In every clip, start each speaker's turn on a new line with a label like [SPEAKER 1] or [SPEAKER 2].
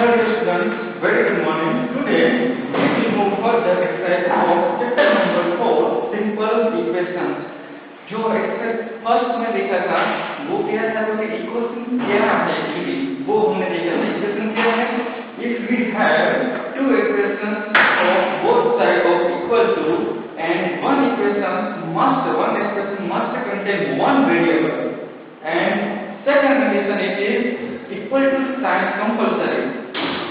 [SPEAKER 1] Hello dear students, very good morning. Today we will move further exercise of chapter number 4 simple equations. जो exercise first में देखा था वो क्या था कि इक्वेशन क्या है एक्चुअली वो हमने देखा था. इक्वेशन क्या है? If we have two equations of both sides of equal to and one expression must contain one variable and second condition it is equal to sign compulsory.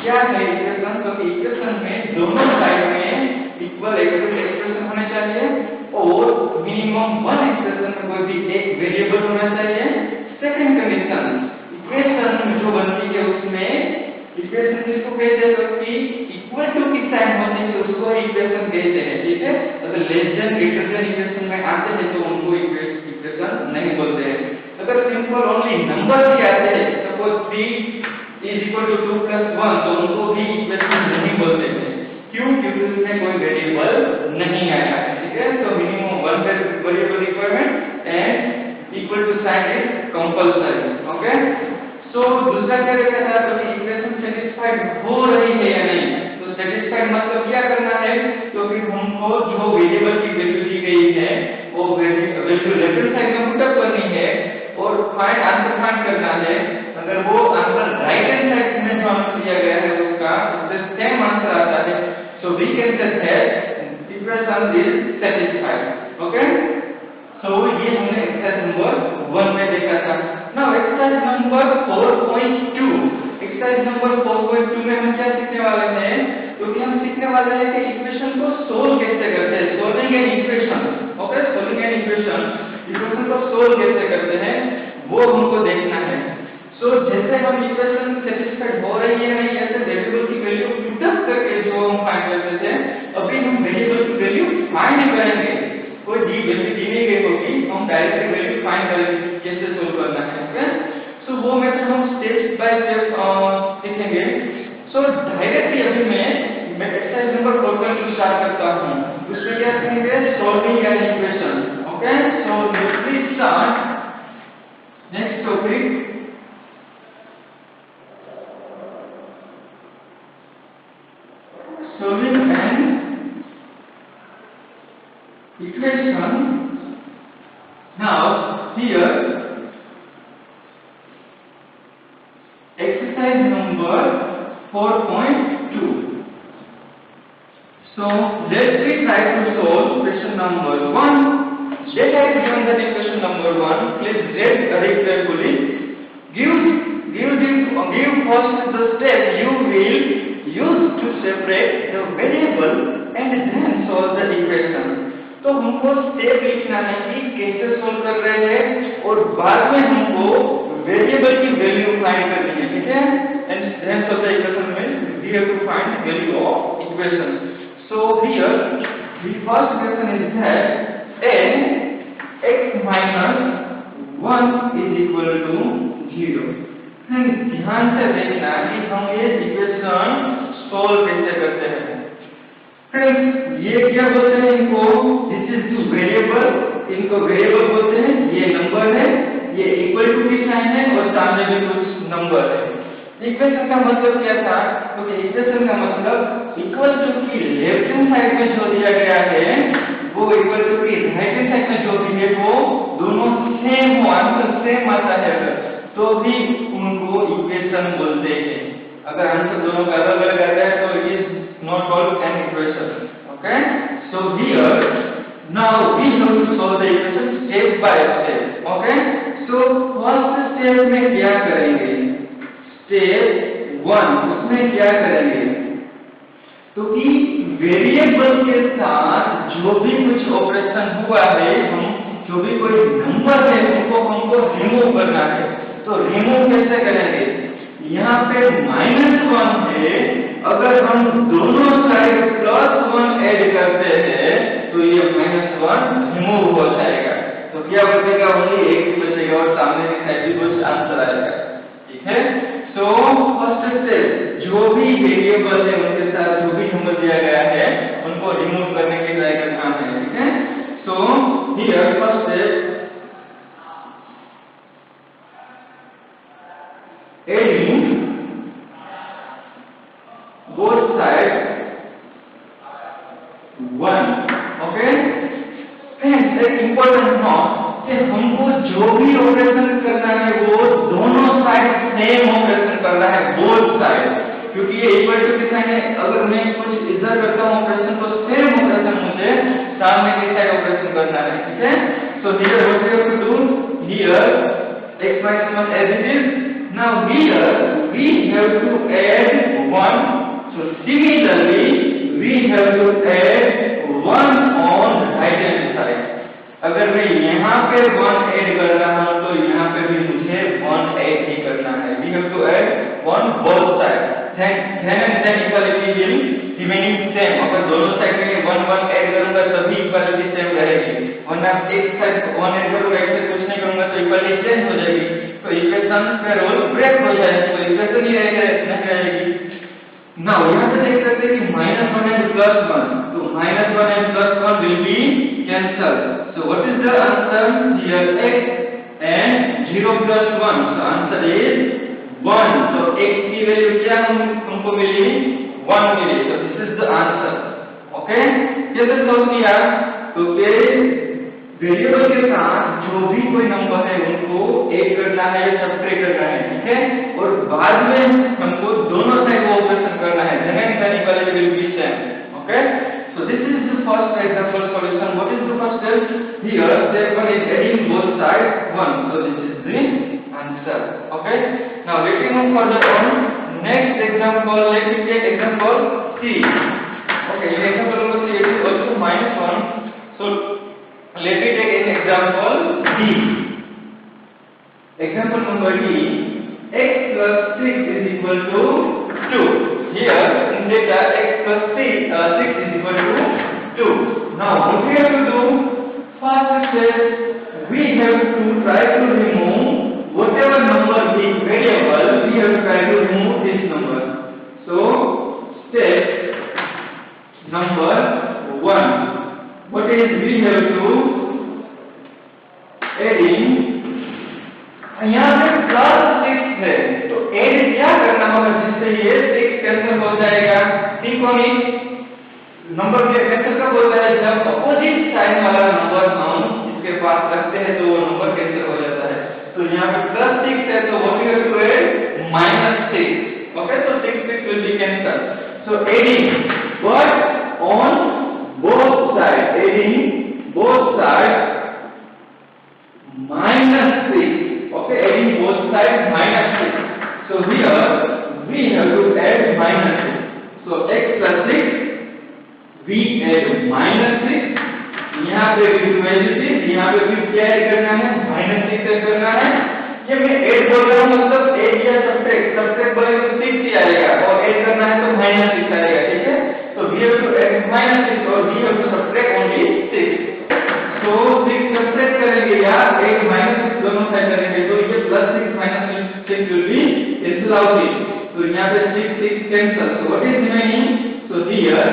[SPEAKER 1] क्या है इक्वेशन? तो इक्वेशन में दोनों साइड में equal expression होने चाहिए और minimum one expression में कोई भी एक वेरिएबल होना चाहिए. सेकंड कंडीशन इक्वेशन जो बनती है उसमें इक्वेशन किसको कहते हैं कि इक्वल टू की साइन होने से उसको इक्वेशन कहते हैं. ठीक है, अगर less than greater than equation में आते हैं तो उनको इक्वेशन नहीं बोलते हैं. अगर सिंपल ओनली नंबर भी आते हैं suppose 3 is equal to 2 plus 1 तो उनको भी इक्वेशन नहीं बोलते हैं. क्यों? क्योंकि उसमें कोई वेरिएबल नहीं आया है. ठीक है, तो minimum one variable requirement and equal to sign is compulsory. Okay, so दूसरा क्या देखा था तो इक्वेशन सेटिस्फाइड हो रही है या नहीं. तो सेटिस्फाइड मतलब क्या करना है तो फिर हमको जो वेरिएबल की वैल्यू दी गई है वो वैल्यू लेफ्ट हैंड साइड में पुट अप करनी है और फाइंड आंसर फाइंड करना है. अगर वो आंसर राइट हैंड साइड में जो आंसर दिया गया है उसका उससे सेम आंसर आता है so we can say that equation is satisfied. Okay, so ये हमने एक्सरसाइज नंबर 1 में देखा था. Now exercise number 4.2. Exercise number 4.2 में हम क्या सीखने वाले हैं क्योंकि हम सीखने वाले हैं कि इक्वेशन को सोल्व कैसे करते हैं. Solving N equation. Okay, solving an equation को सोल्व कैसे करते हैं वो हमको देखना है. सो जैसे हम इक्वेशन सेटिस्फाइड हो रही है नहीं ऐसे वेरिएबल की वैल्यू पुट अप करके जो हम फाइंड करते थे अभी हम वेरिएबल की वैल्यू फाइंड करेंगे. कोई दी वैल्यू दी नहीं गई होगी हम डायरेक्ट वैल्यू फाइंड करेंगे कैसे सोल्व करना है. ओके, सो वो मेथड हम स्टेप बाय स्टेप सीखेंगे. सो डायरेक्टली अभी मैं एक्सरसाइज नंबर 4.2 स्टार्ट करता हूं. उसमें क्या सीखेंगे? Solving N equation. Okay, so let's start. Next topic solving an equation. Now here exercise number 4.2. So let's try to solve question number 1. Let I given that equation number 1. Please read carefully. Give first the step you will use to separate the variable and then solve the equation. तो हमको step लिखना है कि कैसे solve कर रहे हैं और बाद में हमको वेरिएबल की वैल्यू फाइंड करनी है. ठीक है, and then solve the equation में we have to find value of equation. So here the first equation is that n x minus 1 is equal to 0. ध्यान से देखना कि हम ये इक्वेशन सोल्व कैसे करते हैं. फ्रेंड्स ये क्या बोलते हैं इनको? This is two variable. इनको वेरिएबल बोलते हैं. ये नंबर है, ये इक्वल टू की साइन है और सामने भी कुछ नंबर है. इक्वेशन का मतलब क्या था? क्योंकि इक्वेशन का मतलब इक्वल टू की लेफ्ट हैंड साइड में जो दिया गया है वो इक्वल टू की राइट हैंड साइड में जो भी है वो दोनों सेम हो, आंसर सेम आता है तो भी उनको इक्वेशन बोलते हैं. अगर आंसर दोनों का अलग अलग आता है तो it is not called an equation. Okay, so here now we have to solve the equation step by step. Okay, so first step में क्या करेंगे? स्टेप 1 उसमें क्या करेंगे तो कि वेरिएबल के साथ जो भी कुछ ऑपरेशन हुआ है हम जो भी कोई नंबर है उनको हमको रिमूव करना है. तो रिमूव कैसे करेंगे? यहाँ पे -1 है, अगर हम दोनों साइड +1 ऐड करते हैं तो ये -1 रिमूव हो जाएगा. तो क्या बचेगा? वही एक ही बचेगा और सामने की साइड भी कुछ आंसर आएगा. ठीक है, सो फर्स्ट स्टेप जो भी वेरिएबल है उनके साथ जो भी नंबर दिया गया है उनको रिमूव करने की ट्राई करना है. ठीक है, so here first step adding important note कि हमको जो भी ऑपरेशन करना है वो दोनों साइड सेम ऑपरेशन करना है, बोथ साइड, क्योंकि ये इक्वल टू के साइन है। अगर मैं कुछ इधर करता हूँ ऑपरेशन तो सेम ऑपरेशन मुझे सामने की साइड ऑपरेशन करना है, ठीक है। So here what we have to do, here x minus 1 as it is. Now here we have to add 1. So similarly we have to add 1 on right hand side. अगर मैं यहाँ पे 1 add कर रहा हूँ तो यहाँ पे भी मुझे 1 ऐड ही करना है। We have to add 1 both sides. Then equality will remaining same. अगर दोनों साइड में 1 ऐड करूँगा तभी इक्वालिटी सेम रहेगी, वरना एक साइड 1 ऐड करूँगा एक से कुछ नहीं करूँगा तो इक्वालिटी चेंज हो जाएगी, तो इक्वेशन का रोल ब्रेक हो जाएगा, तो इक्वेशन ही रहेगी। Now यहाँ पे देख सकते हैं कि -1 and +1, तो -1 and +1 will be cancelled. So what is the answer? Here x and 0 + 1. So answer is 1. So x की वैल्यू क्या हमको मिली? 1 मिली. So this is the answer. Okay? कैसे सॉल्व किया? तो वेरिएबल के साथ जो भी कोई नंबर है उनको ऐड करना है या सब्ट्रैक्ट करना है, ठीक है, और बाद में हमको दोनों साइड को ऑपरेशन करना है, then equality will be same. Okay, so this is the first example solution. What is the first step? Here step 1 is adding both sides 1, so this is the answer. Okay, now let me move further on. Next example, let me take example C. Okay, in example number C it is also -1, so let me take an example D. Example number D, x plus 6 is equal to 2. Here in data x plus 6 is equal to 2. Now what we have to do? First step, we have to try to remove whatever number is variable. We have to try to remove this number. So step number 1. What is we have to adding, यहाँ पे +6 है तो add क्या करना होगा जिससे ये 6 cancel हो जाएगा। ठीक होगी, नंबर के कैंसिल कब होता है? जब अपोजिट साइन वाला नंबर हम इसके पास रखते हैं तो वो नंबर कैंसिल हो जाता है। तो यहाँ पे +6 है तो what we have to add -6. Okay, तो 6 will be cancelled. So adding but on both sides, adding both sides -6. Okay, adding both sides -6. So here we have to add -6. So x plus 6 we add -6. यहाँ पे value यहाँ पे भी क्या add करना है? -6 add करना है। ये मैं ऐड बोल रहा हूँ मतलब ऐड या सब्ट्रैक्ट बोले तो 6 ही आएगा और ऐड करना है तो -6 आएगा, ठीक है। So we have to add -6 और we have to subtract only 6. So 6 subtract करेंगे या 8 -6 दोनों साइड करेंगे तो ये +6 -6 will be cancel out it. तो यहाँ पे 6 cancel. So what is remaining? So here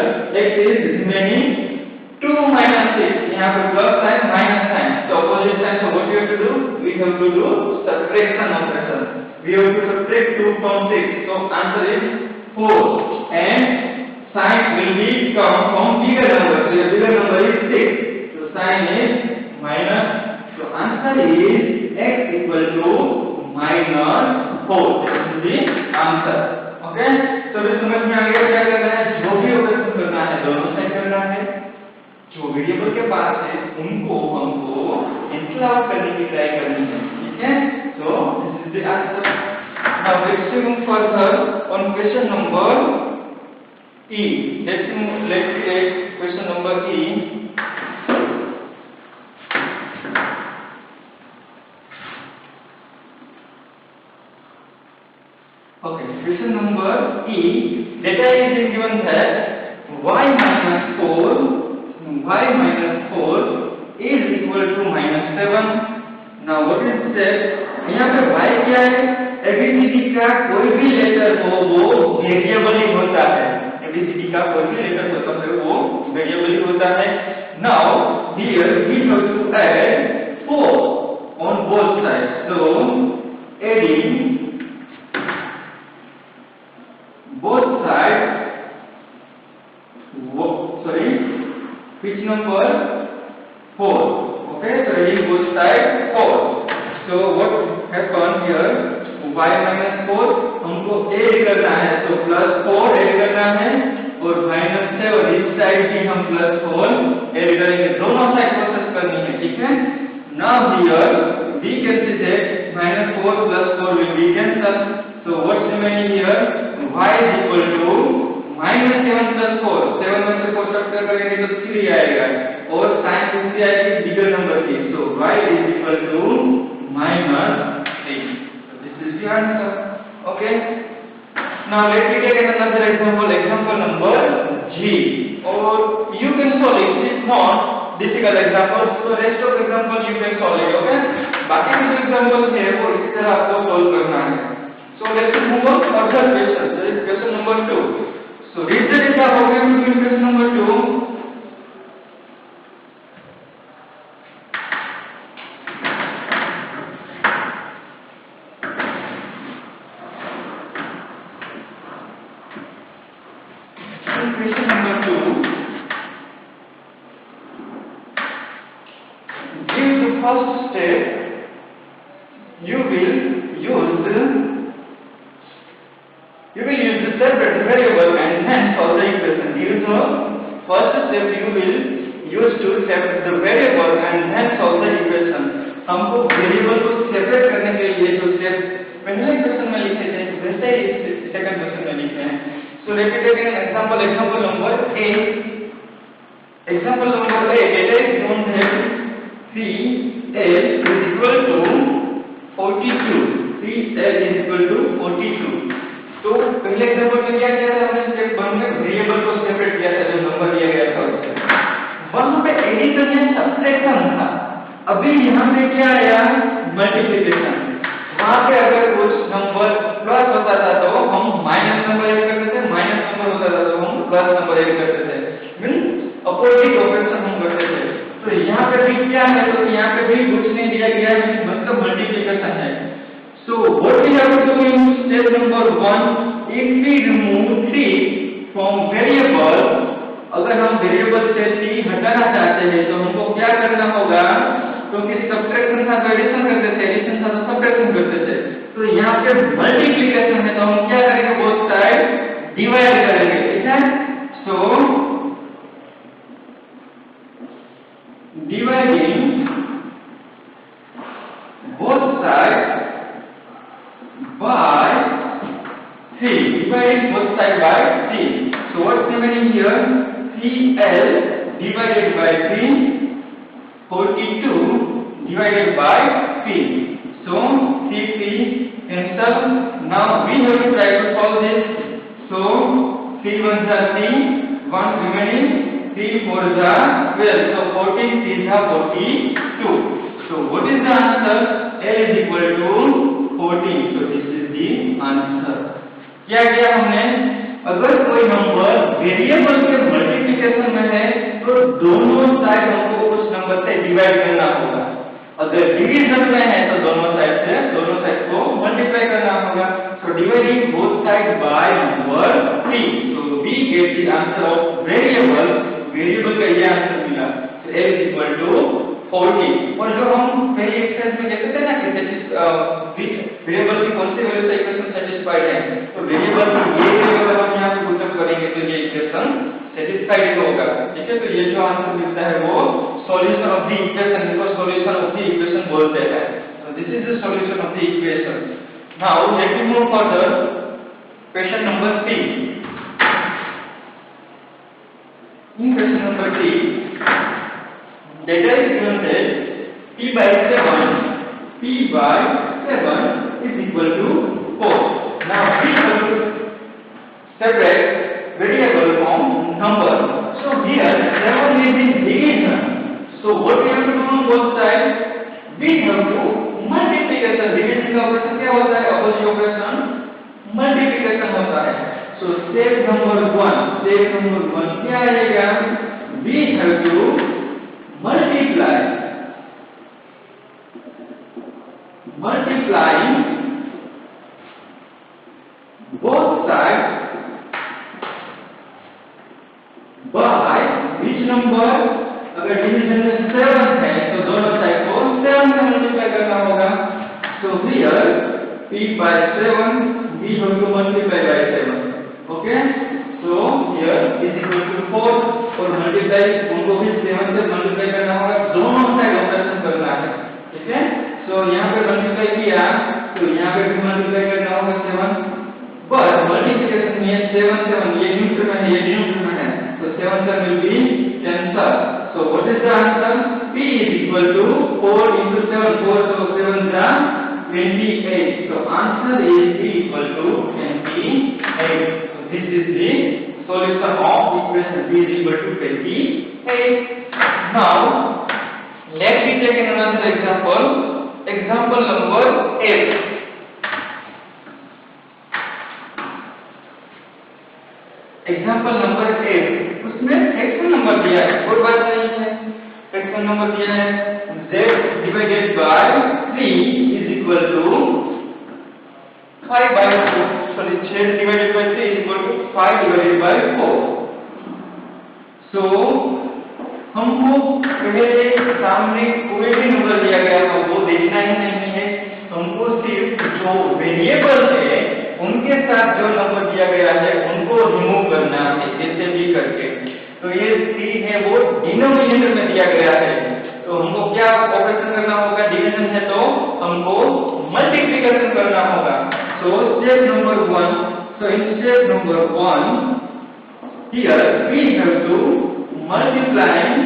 [SPEAKER 1] x is remaining 2 -6. यहाँ पे प्लस साइन माइनस साइन, तो opposite sign. So what we have to do? We have to do subtraction operation. We have to subtract 2 from 6. So answer is 4 and sign will be come from bigger number. So the bigger number is 6. So sign is minus. So answer is x equal to -4. This is the answer. Okay? तो इस समझ में आ गया क्या करना है? जो भी ऑपरेशन करना है दोनों साइड करना है। जो वेरिएबल के पास है उनको हमको इंक्लूड करने की ट्राई करनी है, ठीक है। So this is the answer. Now let's move further on question number E. Let's take question number E. Okay, question number E. Data is given that y minus 4 is equal to -7. Now what is that? यहाँ पे y क्या है? ABCD का कोई भी letter हो वो variable ही होता है। ABCD का कोई भी लेटर होता है वो वेरिएबल ही होता है। Now here we have to add 4 on both sides. So adding both sides. Sorry, which number? 4. Okay, dividing both sides 4. So what happen here? y minus 4 हमको ऐड करना है, तो प्लस 4 ऐड करना है और माइनस 7 इस साइड भी हम प्लस 4 ऐड करेंगे, दोनों साइड प्रोसेस करनी है, ठीक है। Now here we can see that minus 4 plus 4 will be cancelled. So what's remaining here? Y is equal to minus 7 plus 4. 7 में से 4 सब्ट्रैक्ट करेंगे तो 3 आएगा और साइन दूसरी आएगी बिगर नंबर की। So y is equal to minus 8. So this is the answer. Okay. Now let me take another example. Example number G. Or you can solve it. It's not difficult example. So rest of example you can solve it. Okay. बाकी जो example है वो इसी तरह आपको solve करना है. So let's move on to further question. That is question number 2. So read the data program to question number 2. Question number 2. Give the first step. You will use the separate variable and hence solve the equation. Give the first step you will use to separate the variable and hence solve the equation. हमको variable को separate करने के लिए जो step पहले question में लिखे थे वैसे ही सेकंड क्वेश्चन में लिखे हैं. So let me take an example. Example number A. Example number A. Data is given that CL is equal to 42. CL is equal to 42. तो पहले एग्जांपल में क्या किया था हमने, स्टेप 1 में वेरिएबल को सेपरेट किया था जो नंबर दिया गया था उससे. वहां पे एडिशन या सब्ट्रैक्शन था. अभी यहाँ पे क्या आया, मल्टीप्लिकेशन. वहां पे अगर कुछ नंबर प्लस होता था तो हम माइनस नंबर ऐड करते थे, माइनस नंबर होता था तो हम प्लस नंबर ऐड करते थे, मींस अपोजिट ऑपरेशन हम करते थे. तो यहाँ पे भी क्या है, तो यहाँ पे भी कुछ नहीं दिया गया है, मतलब मल्टीप्लिकेशन है. So what we have to do in step number 1, if we remove 3 from variable, अगर हम वेरिएबल से 3 हटाना चाहते हैं तो हमको क्या करना होगा, क्योंकि सब्ट्रैक्शन था तो एडिशन करते थे, एडिशन था तो सब्ट्रैक्शन करते थे. तो यहाँ पे मल्टीप्लिकेशन है तो हम क्या करेंगे, बोथ साइड डिवाइड करेंगे, ठीक है. सो dividing both side by 3. Dividing both sides by 3. So what's remaining here? CL divided by 3, 42 divided by P. So CP cancel. Now we have to try to solve this. So 3 1s are 3, 1 remaining, 3 4s are 12. So 14 3s are 42. So what is the answer? L is equal to 14. So this is the answer. क्या किया हमने, अगर कोई number variable के multiplication में है तो दोनों साइड हमको उस नंबर से डिवाइड करना होगा. अगर डिवीजन में है तो दोनों साइड को मल्टीप्लाई करना होगा. So dividing both side by number 3. So we get the answer of variable का ये आंसर मिला. सो L is equal to 40. और जो हम पहले एक्सरसाइज में देखते थे ना कि वेरिएबल की कौन सी वैल्यू से इक्वेशन सेटिस्फाइड है, तो वेरिएबल की ये वेरिएबल हम यहाँ पे पुटअप करेंगे तो ये इक्वेशन सेटिस्फाइड होगा, ठीक है. तो ये जो आंसर मिलता है वो सॉल्यूशन ऑफ द इक्वेशन, इसको सॉल्यूशन ऑफ द इक्वेशन बोलते हैं. So this is the solution of the equation. Now let me move further. Question number 3. In question number 3 data is given that P by 7 is equal to 4. Now we have to separate variable from number. So here 7 is in division. So what we have to do on both sides? We have to multiplication. Division का operation क्या होता है? Opposite operation multiplication होता है. So step number 1 क्या आएगा? We have to multiplying both sides by which number? अगर division में 7 है तो दोनों साइड को So here p by 7 we have to multiply by 7. Okay, so here is equal to 4 और multiply उनको भी 7 से multiply करना होगा, दोनों साइड ऑपरेशन करना है. ठीक है, so यहाँ पे multiply किया तो यहाँ पे भी multiply करना होगा 7, but multiplication में 7 7 ये न्यूट्रल में है, ये न्यूट्रल में है, so 7 7 will be cancel. So what is the answer? P is equal to 4 into 7, 4 so 7 is 28. So answer is P equal to 28. So this is the solution of equation P is equal to 28. Now let me take another example. Example number 8. Example number 8. उसमें fraction number दिया है, कोई बात नहीं है. Fraction number दिया है z divided by 3 is equal to 5 by 4. Sorry, z divided by 3 is equal to 5 divided by 4. So हमको पहले सामने कोई भी नंबर दिया गया तो वो देखना ही नहीं है, हमको सिर्फ जो वेरिएबल है उनके साथ जो नंबर दिया गया है उनको रिमूव करना है, जैसे भी करके. तो ये 3 है वो डिनोमिनेटर में दिया गया है, तो हमको क्या ऑपरेशन करना होगा? डिवीजन है तो हमको मल्टीप्लिकेशन करना होगा. So step number 1. So in step number 1 here we have to multiplying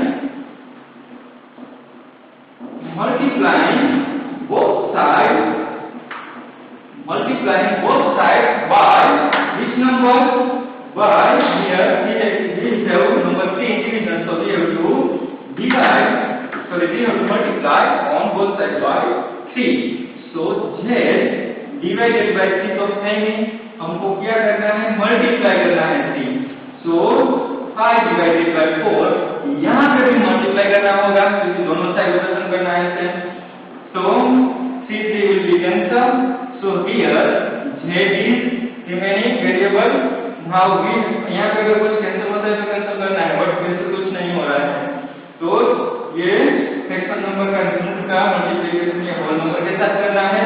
[SPEAKER 1] both sides by which number? By here we have number 3 division, so we have to multiply on both sides by 3. So z divided by 3 तो है नहीं, हमको क्या करना है? Multiply करना है 3. So 5 divided by 4, यहाँ पे भी मल्टीप्लाई करना होगा क्योंकि दोनों साइड ऑपरेशन करना है. So C3 will be cancelled. So here z is remaining variable. Now we यहाँ पे अगर कुछ कैंसिल होता है तो कैंसिल करना है, बट कैंसिल कुछ नहीं हो रहा है. तो ये फ्रैक्शन नंबर का रूट का मल्टीप्लिकेशन ये होल नंबर के साथ करना है.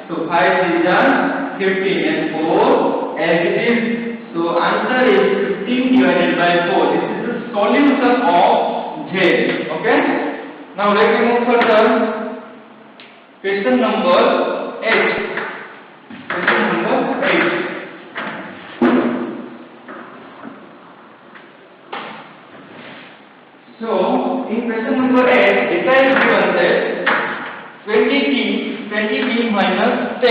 [SPEAKER 1] तो 5 is 15 and 4 as it is. So answer is 15 divided by 4. This is the solution of z. Okay. Now let me move further. Question number 8. Question number 8. So in question number 8, data is given that 20t minus 10.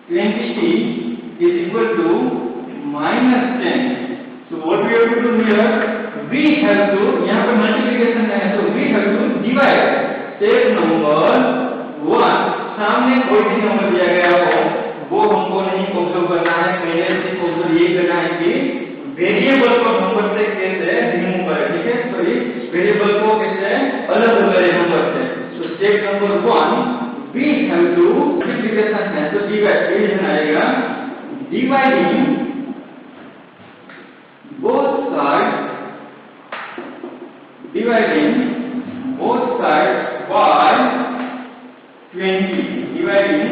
[SPEAKER 1] 20t is equal to minus 10. So what we have to do here? We have to, यहाँ पे multiplication है तो we have to divide. Step number 1, सामने कोई भी number दिया गया हो वो हमको नहीं ऑब्जर्व करना है, पहले से ऑब्जर्व ये करना है कि वेरिएबल को नंबर से कैसे रिमूव करें. ठीक है, तो इस वेरिएबल को कैसे अलग करें नंबर से. तो step number 1 we have to multiplication है तो डिवीजन आएगा. Dividing both sides by 20. Dividing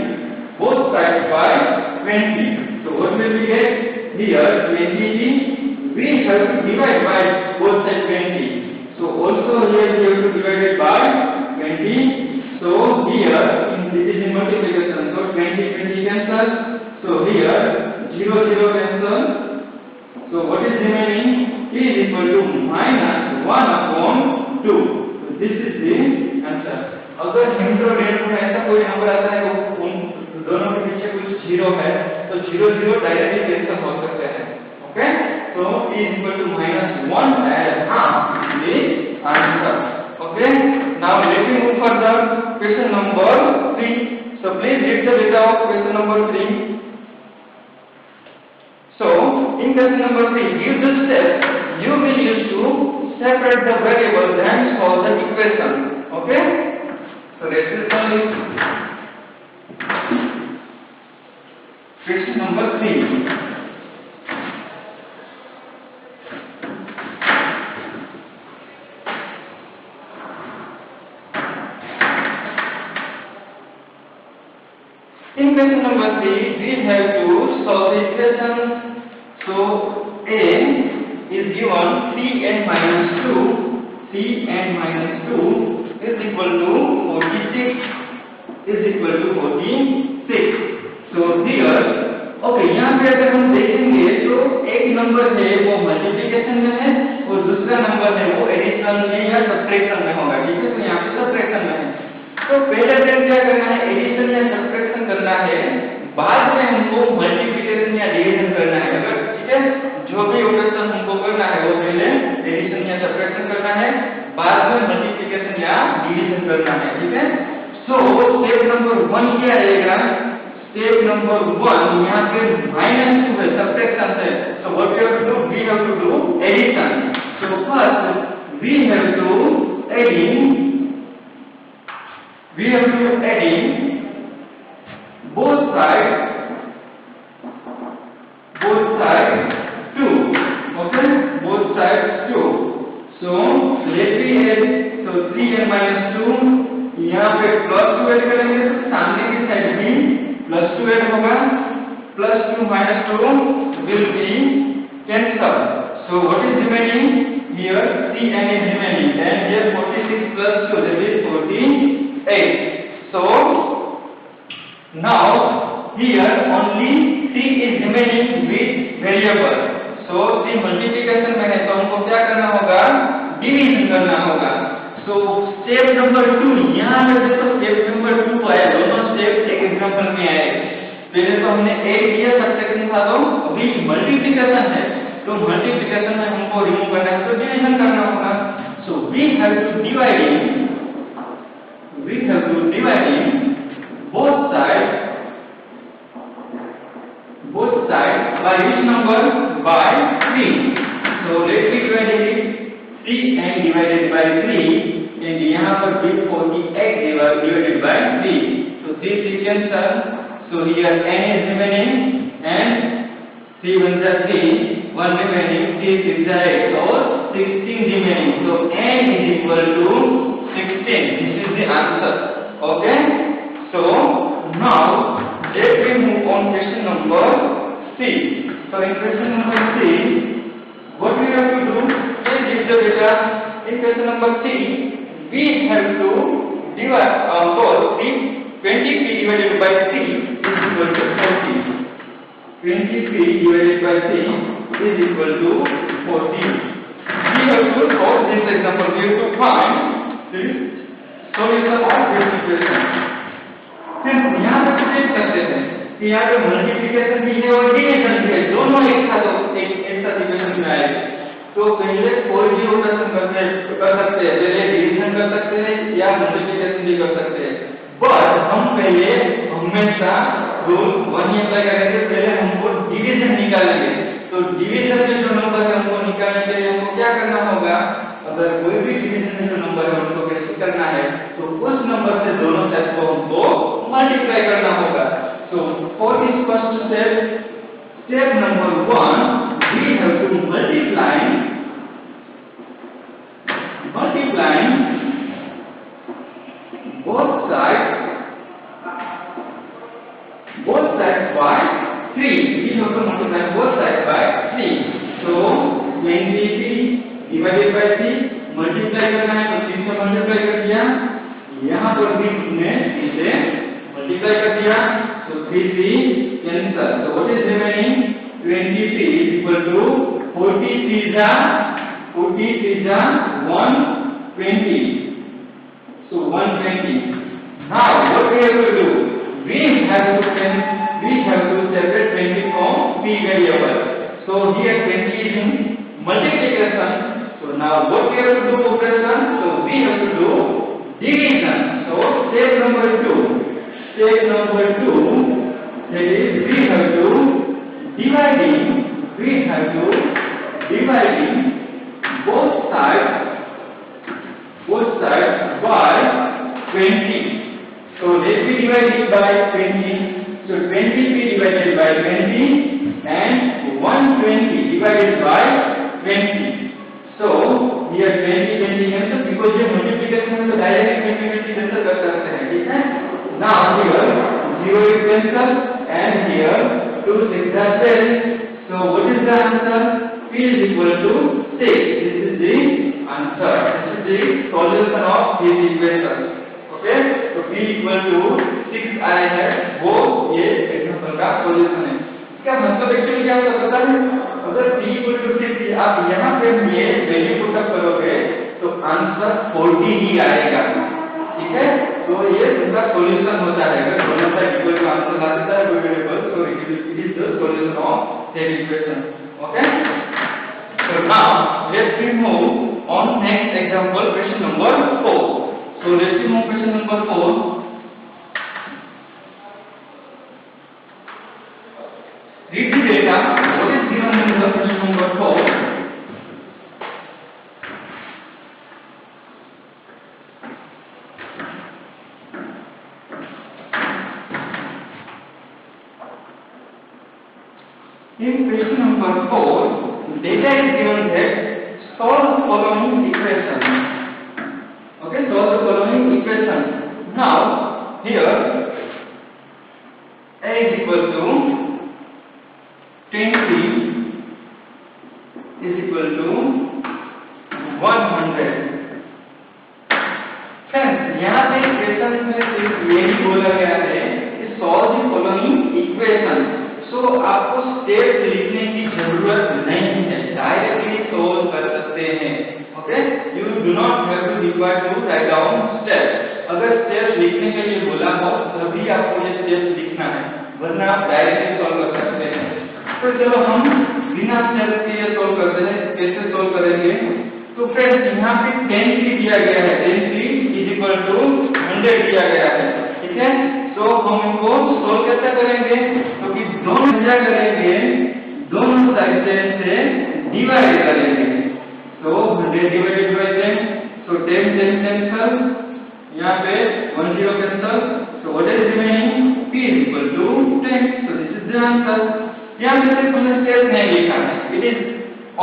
[SPEAKER 1] both sides by 20. So what will we get? Here 20 we have to divide by both sides 20. So also here we have to divide it by 20. So here this is in multiplication. So 20 cancel. So here 0 cancel. So what is remaining? Is equal to minus 1 upon 2. So this is the answer. अगर हिंड्रो date में ऐसा कोई number आता है तो उन दोनों के पीछे कुछ 0 है तो 0 डायरेक्टली कैंसिल हो सकते हैं. Okay, so is equal to minus 1 as the answer. Okay, now let me move further. Question number 3. So please read the data of question number 3. So in question number 3, give the steps you will use to separate the variables and solve the equation. Okay, so let's solve it. Question number 3. question number 3, we have to solve the equation. So a is given 3n minus 2, 3n minus 2 is equal to 46, is equal to 46. So here, okay, यहाँ पे अगर हम देखेंगे तो एक number है वो multiplication में है और दूसरा नंबर है वो एडिशन में या सब्ट्रैक्शन में होगा, ठीक है। तो यहाँ पे सब्ट्रैक्शन में है, तो पहले दिन क्या करना है, एडिशन या सब्ट्रैक्शन करना है, बाद में हमको मल्टीप्लिकेशन या डिवीजन करना है। अगर ठीक है, जो भी ऑपरेशन हमको करना है वो पहले एडिशन या सब्ट्रैक्शन करना है, बाद में मल्टीप्लिकेशन या डिवीजन करना है, ठीक है। सो स्टेप नंबर 1 क्या रहेगा, स्टेप नंबर 1 यहाँ पे -2 है, सब्ट्रैक्शन है। So what we have to do, we have to do addition. So first we have to adding both sides 2, okay, both sides 2. So let me add, so 3n minus 2, यहाँ पे +2 add करेंगे तो सामने की side भी +2 add होगा, +2 minus 2 will be cancelled. So what is remaining here, 3n is remaining, and here 46 plus 2, that is 48. So now here only 3 is remaining with variable. So the multiplication में है तो हमको क्या करना होगा, डिवीजन करना होगा। So स्टेप नंबर 2, यहाँ पे देखो स्टेप नंबर 2 आया, दोनों स्टेप एक एग्जांपल में आए। पहले तो हमने ऐड किया, सब्ट्रैक्शन था, तो अभी मल्टीप्लिकेशन है, तो मल्टीप्लिकेशन में हमको रिमूव करना है तो डिवीजन करना होगा। So we have to dividing both sides by which number, by 3. So let me divide it, 3n divided by 3, and यहाँ पर भी 48 divided by 3. So this is cancel. So here n is remaining and 3 1 is 3, 1 remaining, 6 is 8, so 16 remaining. So n is equal to 16. This is the answer. Okay. So now let me move on question number 3. So in question number 3, what we have to do? Let's give the data. In question number 3, we have to divide so 20p divided by 3 is equal to 40. 20p divided by 3 is equal to 40. We have to solve this example. We have to find this solution of this equation. फिर यहाँ पर check करते हैं कि यहाँ पे multiplication भी है और डिवीजन भी है, दोनों एक साथ इक्वेशन में आए। तो पहले कोई भी ऑपरेशन कर सकते हैं, पहले डिवीजन कर सकते हैं या मल्टीप्लिकेशन भी कर सकते हैं, बट हम पहले हमेशा रूल 1 अप्लाई करेंगे, पहले हमको डिवीजन निकालेंगे। तो डिवीजन में जो नंबर है हमको निकालने के लिए हमको क्या करना होगा, अगर कोई भी डिवीजन में जो नंबर है उनको कैसे करना है, तो उस नंबर से दोनों साइड को हमको मल्टीप्लाई करना होगा। So for this first step, step number 1, we have to multiply both sides by 3. We have to multiply both sides by 3. So 20p divided by 3 multiply करना है तो 3 से मल्टीप्लाई कर दिया, यहाँ पर भी हमने इसे मल्टीप्लाई कर दिया, so 3 cancel. So what is remaining, 20p is equal to 40 is 120. So 120. Now what we have to do, we have to separate 20 from p variable. So here 20 is in multiplication. So now what we have to do operation, so we have to do division. So step number 2, that is we have to dividing both sides by 20. So let me divide it by 20. So 20p divided by 20 and 120 divided by 20. So here 20 cancel because ये multiplication में तो direct 20 cancel कर सकते हैं, ठीक है। Now here 0 is cancelled, and here 2 6 are 10. So what is the answer? P is equal to 6. This is the answer. This is the solution of this equation. Okay? So P equal to 6 आया है, वो ये example का solution है। इसका मतलब actually क्या होता है पता है? अगर P equal to 6 आप यहाँ पे ये वैल्यू पुट अप करोगे तो आंसर 40 ही आएगा। ठीक है? तो ये इसका सॉल्यूशन होता है। अगर दोनों साइड इक्वल टू आंसर आ जाता है variable, so it is the solution of that equation. Okay? So now let's move on next example, question number 4. So let's move question number 4. Read the data. What is given in the question number 4? In question number 4, data is given that solve the following equation. Okay, solve the following equation. Now, here A is equal to 20 is equal to 100. Friends, यहाँ पे equation में सिर्फ यही बोला गया है कि solve the following equation. So आपको स्टेप लिखने की जरूरत नहीं है, डायरेक्टली सोल्व कर सकते हैं। Okay, you do not have to require to write down step. अगर स्टेप लिखने के लिए बोला हो तभी आपको ये स्टेप लिखना है, वरना आप डायरेक्टली सोल्व कर सकते हैं। तो चलो हम बिना स्टेप के ये सोल्व करते हैं। कैसे सोल्व करेंगे? तो फ्रेंड्स यहाँ पे 10 दिया गया है, 10 इज इक्वल टू 100 दिया गया है। ठीक है, तो हम इनको सोल्व कैसे करेंगे? क्योंकि दोनों क्या करेंगे, दोनों साइड से डिवाइड करेंगे। तो 100 डिवाइडेड बाय 10, सो 10 कैंसल, यहाँ पे 10 cancel, so what is remaining? P is equal to 10. So this is the answer. यहाँ पे सिर्फ हमने स्टेप नहीं लिखा है, it is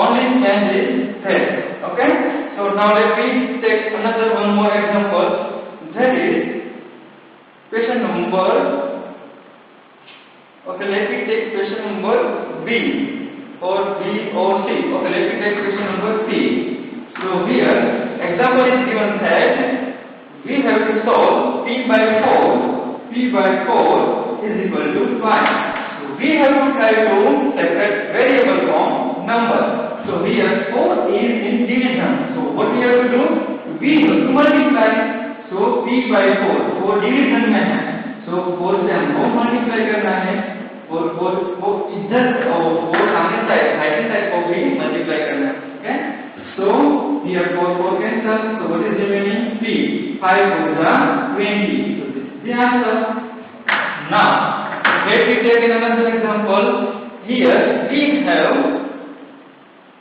[SPEAKER 1] only change is head. Okay, so now let me take another one more example, that is question number, okay, let me take question number B or B or C. Okay, let me take question number C. So here example is given that we have to solve P by 4. P by 4 is equal to 5. So we have to try to separate variable from number. So here 4 is in division. So what we have to do? We have to multiply. So P by 4 division में है, so 4 से हमको multiply करना है, और 4 इधर और 4 सामने साइड राइट साइड को भी मल्टीप्लाई करना है। Okay, so here 4 cancel, so what is remaining? P 5 4 20. So this is the answer. Now let me take another example. Here we have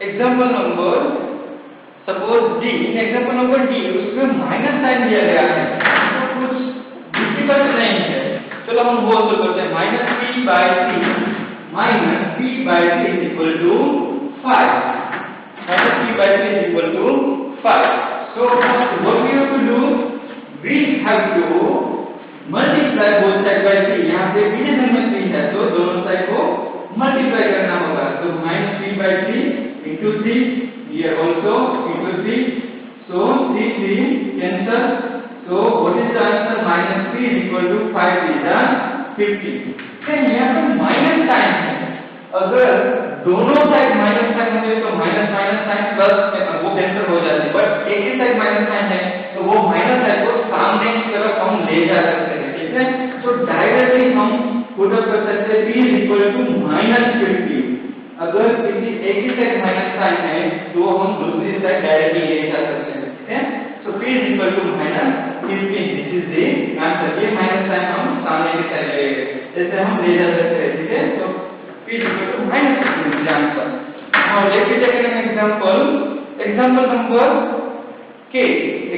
[SPEAKER 1] example number, suppose D, in example number D उसमें minus sign दिया गया है, तो कुछ difficult नहीं है। चलो हम वो सोल्व करते हैं। Minus P by C, minus P by C is equal to 5, minus P by C is equal to 5। So what we have to do? We have to multiply both side by 3। यहाँ पे division में 3 है, तो दोनों side को multiply करना होगा। तो minus P bye 3 into 3, here also into 3, so 3 cancel, so what is the answer? Minus P is equal to 5 is 50। फिर यहाँ पे माइनस साइन है, अगर दोनों साइड माइनस साइन होंगे तो माइनस माइनस साइन प्लस वो कैंसिल हो जाते हैं, बट एक ही साइड माइनस साइन है तो वो माइनस साइन को सामने की तरफ हम ले जा सकते हैं। ठीक है, तो डायरेक्टली हम पुट अप कर सकते हैं P is equal to -50। अगर किसी एक ही साइड माइनस साइन है तो हम दूसरी साइड डायरेक्टली ले जा सकते हैं। ठीक है, सो P is equal to -15। This is the answer. ये माइनस साइन हम सामने की साइड ले गए, जैसे हम ले जा सकते हैं। ठीक है, तो P is equal to -15 is the answer. Now let me take an example. Example number K.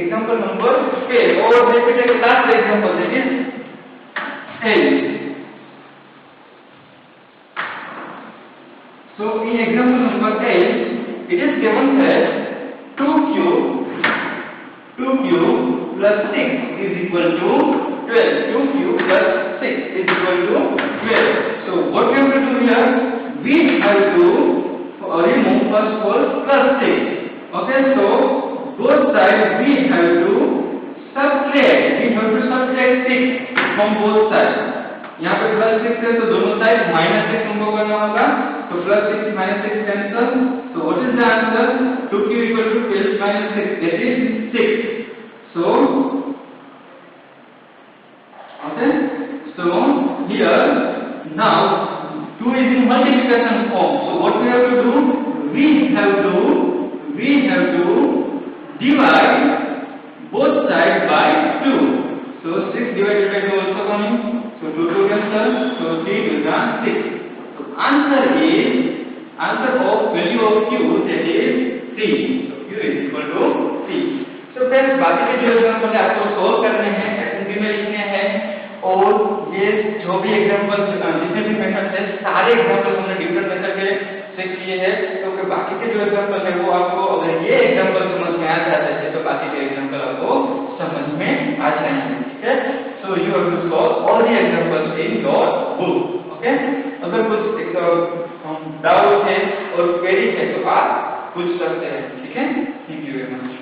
[SPEAKER 1] Example number K. Or let me take a last example, that is L. So in example number 8, it is given that 2 cube plus 6 is equal to 12. 2 cube plus 6 is equal to 12. So what we have to do here? We have to remove first of all plus 6. Okay, so both sides we have to subtract. We have to subtract 6 from both sides. यहाँ पे plus 6 है तो दोनों side minus 6 हमको करना होगा. तो plus 6 minus 6 cancel. So what is the answer? 2q equal to 12 minus 6. That is 6. So okay. So here now 2 is in multiplication form. So what we have to do? We have to divide both sides by 2. So 6 divided by 2 also coming. So 2 to cancel. So 3 will be 6. So answer of value of q, that is 3. So q is equal to 3. So friends बाकी के जो example है आपको solve करने हैं, SMP में लिखने हैं. और ये जो भी एग्जांपल जितने भी मेथड है सारे एग्जांपल हमने डिफरेंट मेथड के से किए हैं. तो फिर बाकी के जो एग्जांपल है वो आपको अगर ये एग्जांपल समझ में आ जाते हैं तो बाकी के एग्जांपल आपको समझ में आ जाएंगे. ठीक है. So you have to solve all the examples in your book. Okay. अगर कुछ डाउट है और क्वेरी है तो आप पूछ सकते हैं. ठीक है. Thank you very much.